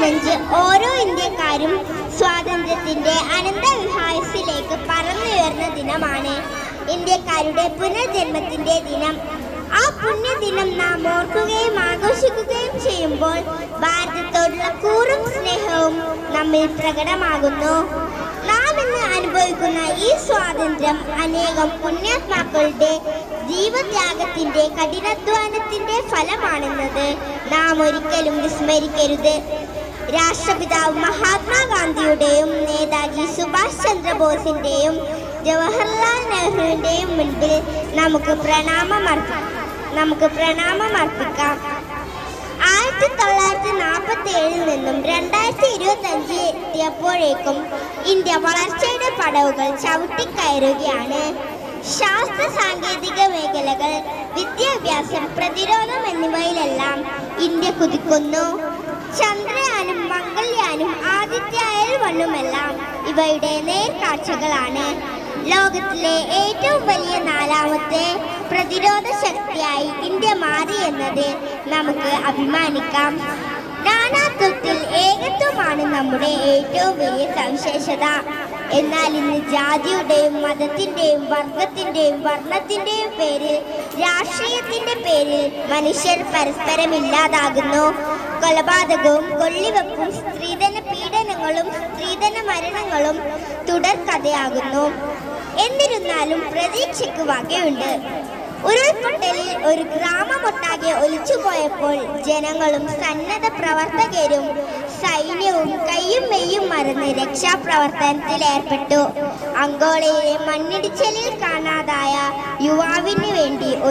15 ഓരോ ഇന്ത്യക്കാരും സ്വാതന്ത്ര്യത്തിന്റെ അനന്തവിഹായസിലേക്ക് പറന്നുയർന്ന ദിനമാണ് ഇന്ത്യക്കാരുടെ പുനർജന്മത്തിന്റെ ദിനം. ആ പുണ്യദിനം നാം ഓർക്കുകയും ആഘോഷിക്കുകയും ചെയ്യുമ്പോൾ ഭാരതത്തോടുള്ള കൂറും സ്നേഹവും നമ്മിൽ പ്രകടമാകുന്നു. നാം ഇന്ന് അനുഭവിക്കുന്ന ഈ സ്വാതന്ത്ര്യം അനേകം പുണ്യാത്മാക്കളുടെ ജീവത്യാഗത്തിന്റെ കഠിനാധ്വാനത്തിന്റെ ഫലമാണെന്നത് നാം ഒരിക്കലും വിസ്മരിക്കരുത്. രാഷ്ട്രപിതാവ് മഹാത്മാഗാന്ധിയുടെയും നേതാജി സുഭാഷ് ചന്ദ്രബോസിന്റെയും ജവഹർലാൽ നെഹ്റുവിന്റെയും മുൻപിൽ നമുക്ക് പ്രണാമമർപ്പിക്കാം. 1947 നിന്നും 2025 എത്തിയപ്പോഴേക്കും ഇന്ത്യ വളർച്ചയുടെ പടവുകൾ ചവിട്ടിക്കയറുകയാണ്. ശാസ്ത്ര സാങ്കേതിക മേഖലകൾ, വിദ്യാഭ്യാസം, പ്രതിരോധം എന്നിവയിലെല്ലാം ഇന്ത്യ കുതിക്കുന്നു. ചന്ദ്രയാനും മംഗൾയാനും ആദിത്യ വണ്ണുമെല്ലാം ഇവയുടെ നേർക്കാഴ്ചകളാണ്. ലോകത്തിലെ ഏറ്റവും വലിയ 4ാമത്തെ പ്രതിരോധ ശക്തിയായി ഇന്ത്യ മാറി എന്നത് നമുക്ക് അഭിമാനിക്കാം. നാനാത്വത്തിൽ ഏകത്വമാണ് നമ്മുടെ ഏറ്റവും വലിയ സവിശേഷത. എന്നാൽ ഇന്ന് ജാതിയുടെയും മതത്തിന്റെയും വർഗത്തിന്റെയും വർണ്ണത്തിന്റെയും പേരിൽ, രാഷ്ട്രീയത്തിന്റെ പേരിൽ മനുഷ്യർ പരസ്പരം ഇല്ലാതാകുന്നു. കൊലപാതകവും കൊള്ളിവെപ്പും സ്ത്രീധന പീഡനങ്ങളും സ്ത്രീധന മരണങ്ങളും തുടർക്കഥയാകുന്നു. എന്നിരുന്നാലും പ്രതീക്ഷയ്ക്ക് വകയുണ്ട്. ഉരുൾപൊട്ടലിൽ ഒരു ഗ്രാമമൊട്ടാകെ ഒലിച്ചുപോയപ്പോൾ ജനങ്ങളും സന്നദ്ധ പ്രവർത്തകരും സൈന്യവും കയ്യും മെയ്യും മറന്ന് രക്ഷാപ്രവർത്തനത്തിൽ ഏർപ്പെട്ടു. അങ്കോളയിലെ മണ്ണിടിച്ചിലിൽ കാണാതായ യുവാവിന് വേണ്ടി